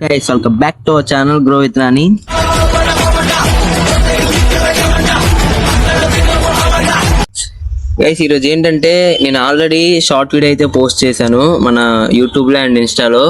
Guys, welcome back to our channel Grow with Rani. Guys ఈరోజు ఏంటంటే నేను already short video అయితే post చేశాను మన యూట్యూబ్లో అండ్ ఇన్స్టాలో.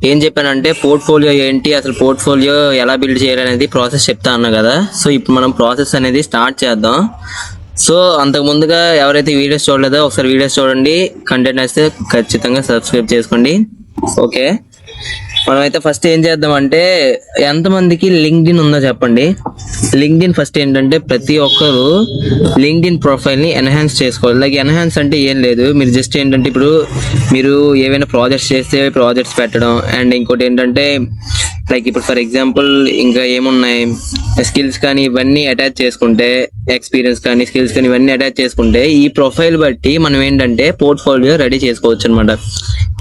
ఏం చెప్పానంటే పోర్ట్ఫోలియో ఏంటి, అసలు పోర్ట్ఫోలియో ఎలా బిల్డ్ చేయాలనేది ప్రాసెస్ చెప్తా అన్నా కదా. సో ఇప్పుడు మనం ప్రాసెస్ అనేది స్టార్ట్ చేద్దాం. సో అంతకు ముందుగా ఎవరైతే వీడియోస్ చూడలేదో ఒకసారి వీడియోస్ చూడండి, కంటెంట్ వస్తే ఖచ్చితంగా సబ్స్క్రైబ్ చేసుకోండి. ఓకే, మనమైతే ఫస్ట్ ఏం చేద్దాం అంటే, ఎంతమందికి లింక్డ్ఇన్ ఉందో చెప్పండి. లింక్డ్ఇన్ ఫస్ట్ ఏంటంటే ప్రతి ఒక్కరు లింక్డ్ఇన్ ప్రొఫైల్ని ఎన్హాన్స్ చేసుకోవాలి. లైక్ ఎన్హాన్స్ అంటే ఏం లేదు, మీరు జస్ట్ ఏంటంటే ఇప్పుడు మీరు ఏవైనా ప్రాజెక్ట్స్ చేస్తే ప్రాజెక్ట్స్ పెట్టడం, అండ్ ఇంకోటి ఏంటంటే లైక్ ఇప్పుడు ఫర్ ఎగ్జాంపుల్ ఇంకా ఏమున్నాయి స్కిల్స్ కానీ ఇవన్నీ అటాచ్ చేసుకుంటే, ఎక్స్పీరియన్స్ కానీ స్కిల్స్ కానీ ఇవన్నీ అటాచ్ చేసుకుంటే ఈ ప్రొఫైల్ బట్టి మనం ఏంటంటే పోర్ట్ఫోలియో రెడీ చేసుకోవచ్చు అనమాట.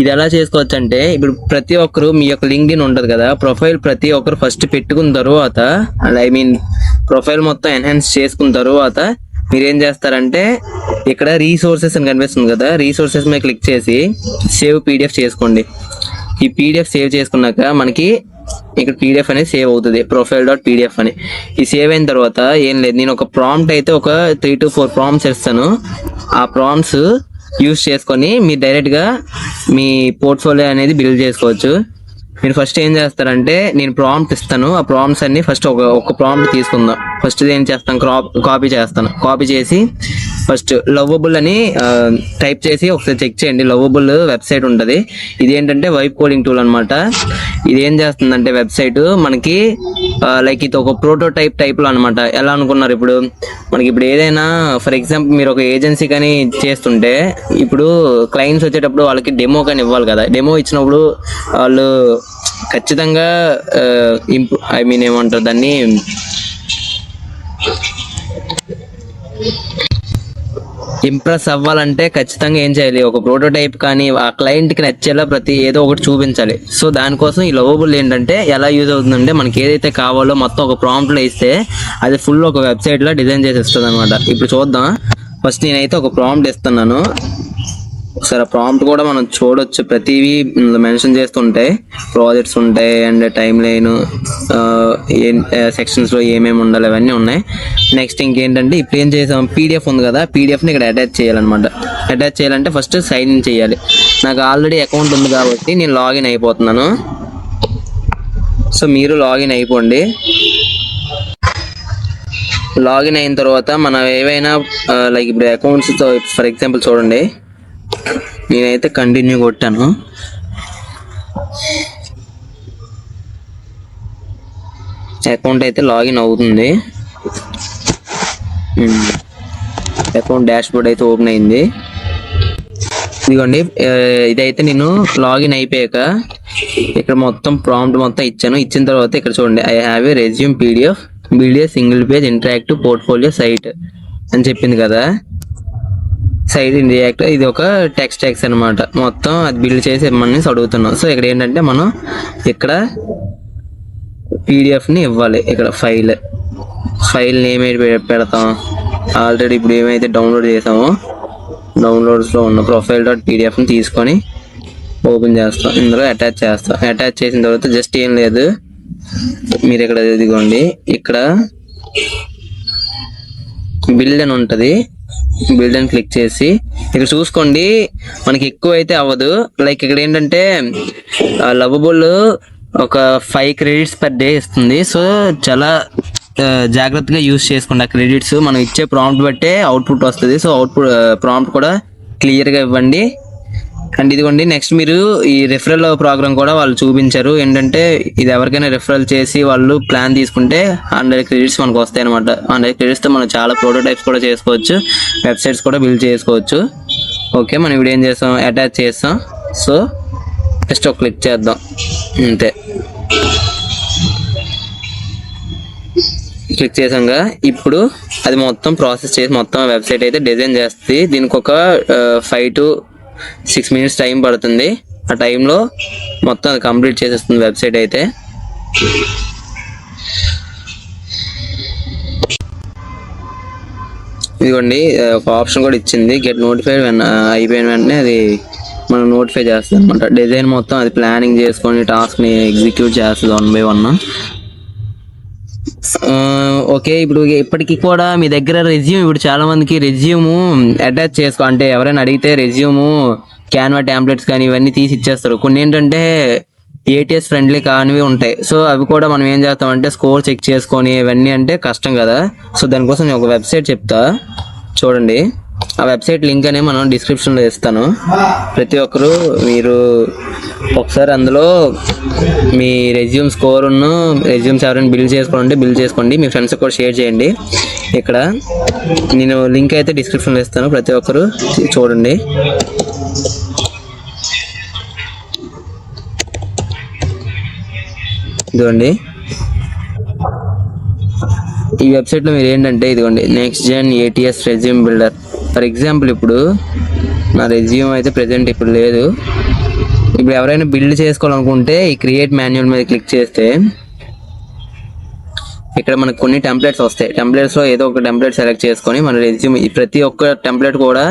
ఇది ఎలా చేసుకోవచ్చు అంటే, ఇప్పుడు ప్రతి ఒక్కరు మీ యొక్క లింక్డ్ఇన్ ఉంటుంది కదా, ప్రొఫైల్ ప్రతి ఒక్కరు ఫస్ట్ పెట్టుకున్న తర్వాత, ఐ మీన్ ప్రొఫైల్ మొత్తం ఎన్హాన్స్ చేసుకున్న తర్వాత మీరు ఏం చేస్తారంటే ఇక్కడ రీసోర్సెస్ అని కనిపిస్తుంది కదా, రీసోర్సెస్ మీద క్లిక్ చేసి సేవ్ పీడిఎఫ్ చేసుకోండి. ఈ పీడిఎఫ్ సేవ్ చేసుకున్నాక మనకి ఇక్కడ పీడిఎఫ్ అనేది సేవ్ అవుతుంది, profile.pdf అని. ఈ సేవ్ అయిన తర్వాత ఏం లేదు, నేను ఒక ప్రాంప్ట్ అయితే ఒక 3 to 4 ప్రాంప్ట్స్ ఇస్తాను. ఆ ప్రాంప్ట్స్ యూజ్ చేసుకొని మీరు డైరెక్ట్గా మీ పోర్ట్ఫోలియో అనేది బిల్డ్ చేసుకోవచ్చు. మీరు ఫస్ట్ ఏం చేస్తారంటే, నేను ప్రాంప్ట్ ఇస్తాను, ఆ ప్రాంప్ట్స్ అన్ని ఫస్ట్ ఒక ప్రాంప్ట్ తీసుకుందాం. ఫస్ట్ ఏం చేస్తాను, కాపీ చేస్తాను. కాపీ చేసి ఫస్ట్ లవబుల్ అని టైప్ చేసి ఒకసారి చెక్ చేయండి. లవబుల్ వెబ్సైట్ ఉంటుంది. ఇది ఏంటంటే వైబ్ కోడింగ్ టూల్ అనమాట. ఇది ఏం చేస్తుందంటే వెబ్సైట్ మనకి లైక్ ఇది ఒక ప్రోటోటైప్ టైప్లో అనమాట. ఎలా అనుకున్నారు, ఇప్పుడు మనకి ఇప్పుడు ఏదైనా ఫర్ ఎగ్జాంపుల్ మీరు ఒక ఏజెన్సీ కానీ చేస్తుంటే, ఇప్పుడు క్లయింట్స్ వచ్చేటప్పుడు వాళ్ళకి డెమో కానీ ఇవ్వాలి కదా. డెమో ఇచ్చినప్పుడు వాళ్ళు ఖచ్చితంగా ఐ మీన్ ఏమంటారు దాన్ని, ఇంప్రెస్ అవ్వాలంటే ఖచ్చితంగా ఏం చేయాలి, ఒక ప్రోటోటైప్ కానీ ఆ క్లయింట్కి నచ్చేలా ప్రతి ఏదో ఒకటి చూపించాలి. సో దానికోసం ఈ లవబుల్ ఏంటంటే ఎలా యూజ్ అవుతుందంటే, మనకి ఏదైతే కావాలో మొత్తం ఒక ప్రాంప్ట్లో ఇస్తే అది ఫుల్ ఒక వెబ్సైట్లో డిజైన్ చేసి ఇస్తుంది అనమాట. ఇప్పుడు చూద్దాం. ఫస్ట్ నేనైతే ఒక ప్రాంప్ట్ ఇస్తున్నాను. ఒకసారి ఆ ప్రాంప్ట్ కూడా మనం చూడొచ్చు, ప్రతివి మెన్షన్ చేస్తుంటాయి, ప్రాజెక్ట్స్ ఉంటాయి అండ్ టైం లైన్, సెక్షన్స్లో ఏమేమి ఉండాలి అవన్నీ ఉన్నాయి. నెక్స్ట్ ఇంకేంటంటే ఇప్పుడు ఏం చేసాం, పీడిఎఫ్ ఉంది కదా, పీడిఎఫ్ని ఇక్కడ అటాచ్ చేయాలన్నమాట. అటాచ్ చేయాలంటే ఫస్ట్ సైన్ ఇన్ చేయాలి. నాకు ఆల్రెడీ అకౌంట్ ఉంది కాబట్టి నేను లాగిన్ అయిపోతున్నాను. సో మీరు లాగిన్ అయిపోండి. లాగిన్ అయిన తర్వాత మనం ఏవైనా లైక్ ఇప్పుడు అకౌంట్స్తో ఫర్ ఎగ్జాంపుల్ చూడండి, నేనైతే కంటిన్యూ కొట్టాను. అకౌంట్ అయితే లాగిన్ అవుతుంది. అకౌంట్ డాష్బోర్డ్ అయితే ఓపెన్ అయింది. ఇదిగోండి, ఇదైతే నేను లాగిన్ అయిపోయాక ఇక్కడ మొత్తం ప్రాంప్ట్ మొత్తం ఇచ్చాను. ఇచ్చిన తర్వాత ఇక్కడ చూడండి, I have a resume PDF build a single page interactive portfolio site అని చెప్పింది కదా. సైట్ ఇన్ రియాక్ట్, ఇది ఒక టెక్స్ట్ అనమాట. మొత్తం అది బిల్డ్ చేసి ఇవ్వమని అడుగుతున్నాం. సో ఇక్కడ ఏంటంటే మనం ఇక్కడ పీడిఎఫ్ని ఇవ్వాలి. ఇక్కడ ఫైల్ నేమ్ పెడతాం. ఆల్రెడీ ఇప్పుడు ఏమైతే డౌన్లోడ్ చేసామో డౌన్లోడ్స్లో ఉన్న profile.pdfని తీసుకొని ఓపెన్ చేస్తాం, ఇందులో అటాచ్ చేస్తాం. అటాచ్ చేసిన తర్వాత జస్ట్ ఏం లేదు, మీరు ఇక్కడ ఇదిగోండి, ఇక్కడ బిల్డ్ అని ఉంటుంది. బిల్డ్ అని క్లిక్ చేసి ఇక్కడ చూసుకోండి, మనకి ఎక్కువ అయితే అవ్వదు. లైక్ ఇక్కడ ఏంటంటే లవబుల్ ఒక 5 credits per day ఇస్తుంది. సో చాలా జాగ్రత్తగా యూజ్ చేసుకోండి. ఆ క్రెడిట్స్ మనం ఇచ్చే ప్రాంప్ట్ బట్టే అవుట్పుట్ వస్తుంది. సో అవుట్పుట్ ప్రాంప్ట్ కూడా క్లియర్గా ఇవ్వండి. అండ్ ఇదిగోండి, నెక్స్ట్ మీరు ఈ రెఫరల్ ప్రోగ్రామ్ కూడా వాళ్ళు చూపించారు. ఏంటంటే ఇది ఎవరికైనా రెఫరల్ చేసి వాళ్ళు ప్లాన్ తీసుకుంటే 100 credits మనకు వస్తాయి అనమాట. 100 creditsతో మనం చాలా ప్రోటోటైప్స్ కూడా చేసుకోవచ్చు, వెబ్సైట్స్ కూడా బిల్డ్ చేసుకోవచ్చు. ఓకే, మనం ఇప్పుడు ఏం చేస్తాం, అటాచ్ చేస్తాం. సో జస్ట్ ఒక క్లిక్ చేద్దాం అంతే. క్లిక్ చేసాక ఇప్పుడు అది మొత్తం ప్రాసెస్ చేసి మొత్తం వెబ్సైట్ అయితే డిజైన్ చేస్తుంది. దీనికి ఒక 5 to 6 minutes టైం పడుతుంది. ఆ టైంలో మొత్తం అది కంప్లీట్ చేసేస్తుంది వెబ్సైట్ అయితే. ఇదిగోండి, ఒక ఆప్షన్ కూడా ఇచ్చింది, గెట్ నోటిఫైడ్ అయిపోయిన వెంటనే అది మనం నోటిఫై చేస్తుంది అనమాట. డిజైన్ మొత్తం అది ప్లానింగ్ చేసుకొని టాస్క్ని ఎగ్జిక్యూట్ చేస్తుంది 1 by 1. ఓకే, ఇప్పుడు ఇప్పటికీ కూడా మీ దగ్గర రెజ్యూమ్, ఇప్పుడు చాలా మందికి రెజ్యూమ్ అటాచ్ చేసుకో అంటే ఎవరైనా అడిగితే రెజ్యూమ్ క్యాన్వా టెంప్లెట్స్ కానీ ఇవన్నీ తీసి ఇచ్చేస్తారు. కొన్ని ఏంటంటే ఏటీఎస్ ఫ్రెండ్లీ కానివి ఉంటాయి. సో అవి కూడా మనం ఏం చేస్తామంటే స్కోర్ చెక్ చేసుకొని ఇవన్నీ అంటే కష్టం కదా. సో దానికోసం నేను ఒక వెబ్సైట్ చెప్తా చూడండి. ఆ వెబ్సైట్ లింక్ అనేది మనం డిస్క్రిప్షన్లో ఇస్తాను. ప్రతి ఒక్కరు మీరు ఒకసారి అందులో మీ రెజ్యూమ్ స్కోర్ను రెజ్యూమ్స్ ఎవరైనా బిల్డ్ చేసుకోవాలంటే బిల్డ్ చేసుకోండి. మీ ఫ్రెండ్స్ కూడా షేర్ చేయండి. ఇక్కడ నేను లింక్ అయితే డిస్క్రిప్షన్లో ఇస్తాను, ప్రతి ఒక్కరు చూడండి. ఇదిగోండి ఈ వెబ్సైట్లో మీరు ఏంటంటే ఇదిగోండి next gen ATS resume builder. For example ఇప్పుడు నా రెజ్యూమ్ అయితే ప్రెజెంట్ ఇప్పుడు లేదు. ఇప్పుడు ఎవరైనా బిల్డ్ చేసుకోవాలనుకుంటే ఈ క్రియేట్ మాన్యువల్ మీద క్లిక్ చేస్తే ఇక్కడ మనకు కొన్ని టెంప్లెట్స్ వస్తాయి. టెంప్లెట్స్లో ఏదో ఒక టెంప్లెట్ సెలెక్ట్ చేసుకొని మన రెజ్యూమ్, ప్రతి ఒక్క టెంప్లెట్ కూడా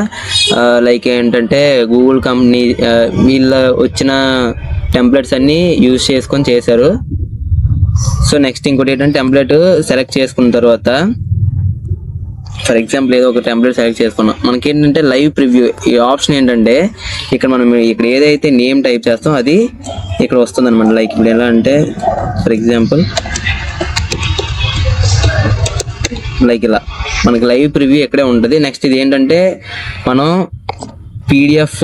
లైక్ ఏంటంటే గూగుల్ కంపెనీ వీళ్ళ వచ్చిన టెంప్లెట్స్ అన్నీ యూజ్ చేసుకొని చేశారు. సో నెక్స్ట్ ఇంకోటి ఏంటంటే టెంప్లెట్ సెలెక్ట్ చేసుకున్న తర్వాత ఫర్ ఎగ్జాంపుల్ ఏదో ఒక టెంప్లెట్ సెలెక్ట్ చేసుకున్నాం. మనకి ఏంటంటే లైవ్ ప్రివ్యూ ఈ ఆప్షన్ ఏంటంటే ఇక్కడ మనం ఇక్కడ ఏదైతే నేమ్ టైప్ చేస్తాం అది ఇక్కడ వస్తుంది అనమాట. లైక్ ఇప్పుడు ఎలా అంటే ఫర్ ఎగ్జాంపుల్ లైక్ ఇలా మనకి లైవ్ ప్రివ్యూ ఇక్కడే ఉంటుంది. నెక్స్ట్ ఇది ఏంటంటే మనం పీడిఎఫ్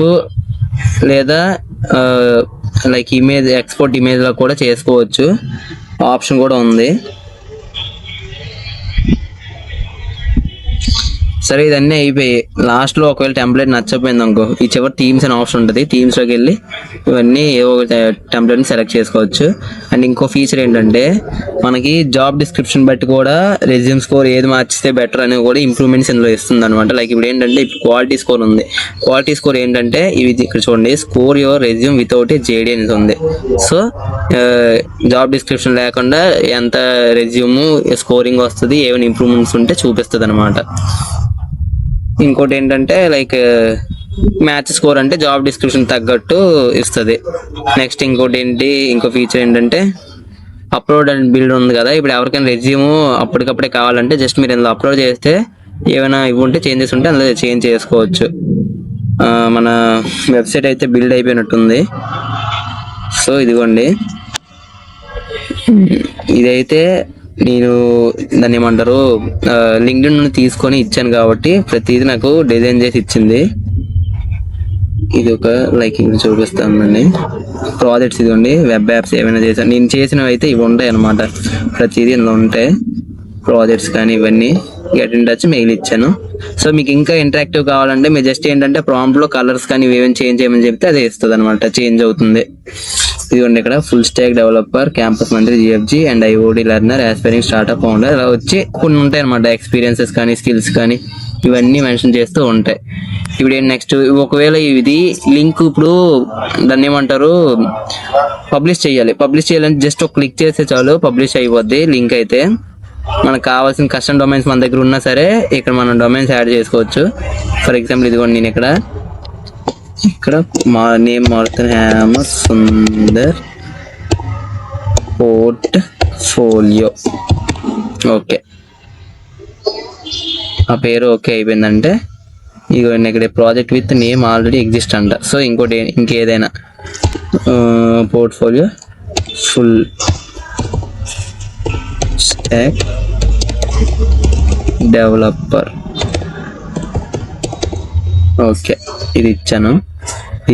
లేదా లైక్ ఇమేజ్ ఎక్స్పోర్ట్ ఇమేజ్లో కూడా చేసుకోవచ్చు, ఆప్షన్ కూడా ఉంది. సరే ఇదన్నీ అయిపోయి లాస్ట్లో ఒకవేళ టెంప్లెట్ నచ్చపోయింది అనుకో, ఈ చివరి థీమ్స్ అనే ఆప్షన్ ఉంటుంది. థీమ్స్లోకి వెళ్ళి ఇవన్నీ ఏవో టెంప్లెట్ని సెలెక్ట్ చేసుకోవచ్చు. అండ్ ఇంకో ఫీచర్ ఏంటంటే మనకి జాబ్ డిస్క్రిప్షన్ బట్టి కూడా రెజ్యూమ్ స్కోర్ ఏది మార్చితే బెటర్ అనేది కూడా ఇంప్రూవ్మెంట్స్ ఇందులో ఇస్తుంది అనమాట. లైక్ ఇప్పుడు ఏంటంటే ఇప్పుడు క్వాలిటీ స్కోర్ ఉంది. క్వాలిటీ స్కోర్ ఏంటంటే ఇది ఇక్కడ చూడండి, score your resume without a JD అనేది ఉంది. సో జాబ్ డిస్క్రిప్షన్ లేకుండా ఎంత రెజ్యూమ్ స్కోరింగ్ వస్తుంది, ఏమైనా ఇంప్రూవ్మెంట్స్ ఉంటే చూపిస్తుంది అనమాట. ఇంకోటి ఏంటంటే లైక్ మ్యాచ్ స్కోర్ అంటే జాబ్ డిస్క్రిప్షన్ తగ్గట్టు ఇస్తుంది. నెక్స్ట్ ఇంకోటి ఏంటి, ఇంకో ఫీచర్ ఏంటంటే అప్లోడ్ అండ్ బిల్డ్ ఉంది కదా. ఇప్పుడు ఎవరికైనా రెజ్యూమ్ అప్పటికప్పుడే కావాలంటే జస్ట్ మీరు ఇందులో అప్లోడ్ చేస్తే ఏమైనా ఇవి ఉంటే చేంజెస్ ఉంటే అందులో చేంజ్ చేసుకోవచ్చు. మన వెబ్సైట్ అయితే బిల్డ్ అయిపోయినట్టుంది. సో ఇదిగోండి, ఇదైతే నేను దాన్ని ఏమంటారు లింక్డ్ఇన్ నుండి తీసుకొని ఇచ్చాను కాబట్టి ప్రతిదీ నాకు డిజైన్ చేసి ఇచ్చింది. ఇది ఒక లైక్ ఇక్కడ చూపిస్తానండి ప్రాజెక్ట్స్. ఇదిగోండి వెబ్ యాప్స్ ఏమైనా చేశాను నేను, చేసినవి అయితే ఇవి ఉంటాయి అనమాట. ప్రతిదీ ఇందులో ఉంటాయి, ప్రాజెక్ట్స్ కానీ ఇవన్నీ. గెట్ ఇన్ టచ్ మెయిల్ ఇచ్చాను. సో మీకు ఇంకా ఇంటరాక్టివ్ కావాలంటే మీరు జస్ట్ ఏంటంటే ప్రాంప్ట్ లో కలర్స్ కానీ ఇవేమైనా చేంజ్ చేయమని చెప్తే అదే ఇస్తుంది అనమాట, చేంజ్ అవుతుంది. ఇదిగోండి ఇక్కడ ఫుల్ స్టాక్ డెవలపర్, క్యాంపస్ మంత్రి, GFG and IOD learner, aspiring startup founder, ఇలా వచ్చి కొన్ని ఉంటాయి అనమాట. ఎక్స్పీరియన్సెస్ కానీ స్కిల్స్ కానీ ఇవన్నీ మెన్షన్ చేస్తూ ఉంటాయి. ఇప్పుడు నెక్స్ట్ ఒకవేళ ఇది లింక్ ఇప్పుడు దాన్ని ఏమంటారు పబ్లిష్ చేయాలి. పబ్లిష్ చేయాలంటే జస్ట్ ఒక క్లిక్ చేస్తే చాలు పబ్లిష్ అయిపోద్ది లింక్. అయితే మనకు కావాల్సిన కస్టమ్ డొమైన్స్ మన దగ్గర ఉన్నా సరే ఇక్కడ మనం డొమైన్స్ యాడ్ చేసుకోవచ్చు. ఫర్ ఎగ్జాంపుల్ ఇదిగోండి నేను ఇక్కడ మా నేమ్ మారుతాను, హ్యామర్ సుందర్ పోర్ట్ఫోలియో. ఓకే, ఆ పేరు ఓకే అయిపోయిందంటే ఇదిగోండి ఇక్కడ project with name already exist అంట. సో ఇంకోటి ఇంకేదైనా portfolio full stack developer. Okay, ఇది ఇచ్చాను.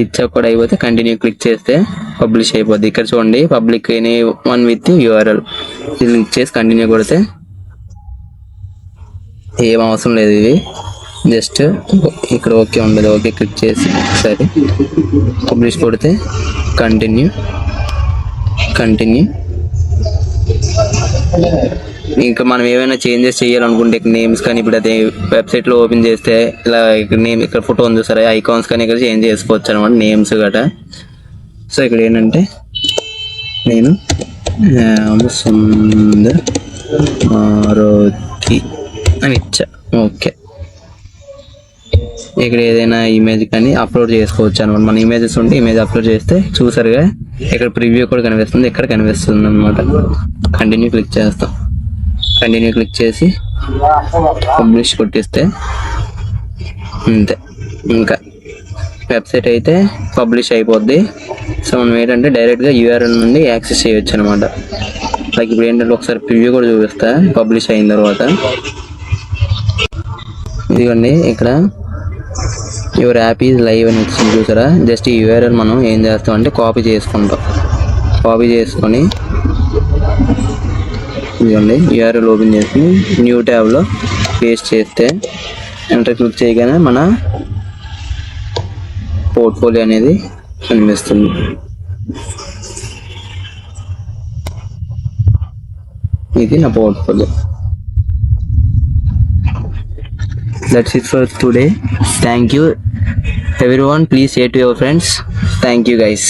ఇచ్చా కూడా అయిపోతే కంటిన్యూ క్లిక్ చేస్తే పబ్లిష్ అయిపోద్ది. ఇక్కడ చూడండి public any one with URL, ఇది క్లిక్ చేసి కంటిన్యూ కొడితే ఏం అవసరం లేదు. ఇది జస్ట్ ఇక్కడ ఓకే ఉండదు. ఓకే క్లిక్ చేసి సరే పబ్లిష్ కొడితే కంటిన్యూ. ఇంకా మనం ఏమైనా చేంజెస్ చేయాలనుకుంటే నేమ్స్ కానీ ఇప్పుడు అదే వెబ్సైట్లో ఓపెన్ చేస్తే ఇలా ఇక్కడ నేమ్ ఇక్కడ ఫోటో ఉంది సరే, ఐకాన్స్ కానీ ఇక్కడ చేంజ్ చేసుకోవచ్చు అనమాట, నేమ్స్ గట. సో ఇక్కడ ఏంటంటే నేను సుందర్ మారుతి అని ఇచ్చా. ఓకే, ఇక్కడ ఏదైనా ఇమేజ్ కానీ అప్లోడ్ చేసుకోవచ్చు అనమాట. మన ఇమేజెస్ ఉంటే ఇమేజ్ అప్లోడ్ చేస్తే చూసారుగా ఇక్కడ ప్రివ్యూ కూడా కనిపిస్తుంది, ఇక్కడ కనిపిస్తుంది అనమాట. కంటిన్యూ క్లిక్ చేస్తాం. కంటిన్యూ క్లిక్ చేసి పబ్లిష్ కొట్టిస్తే అంతే, ఇంకా వెబ్సైట్ అయితే పబ్లిష్ అయిపోద్ది. సో మనం ఏంటంటే డైరెక్ట్గా యూఆర్ఎల్ నుండి యాక్సెస్ చేయొచ్చు అనమాట. లైక్ ఇప్పుడు ఏంటంటే ఒకసారి ప్రివ్యూ కూడా చూపిస్తా పబ్లిష్ అయిన తర్వాత. ఇదిగోండి ఇక్కడ యువర్ యాప్ ఈజ్ లైవ్ అని వచ్చింది చూసారా. జస్ట్ ఈ యూఆర్ఎల్ మనం ఏం చేస్తాం అంటే కాపీ చేసుకుంటాం. కాపీ చేసుకొని ఇదిగోండి యూఆర్ఎల్ ఓపెన్ చేసి న్యూ ట్యాబ్లో పేస్ట్ చేస్తే ఎంటర్ క్లిక్ చేయగానే మన పోర్ట్ఫోలియో అనేది కనిపిస్తుంది. ఇది నా portfolio. That's it for today. Thank you everyone. Please share to your friends. Thank you guys.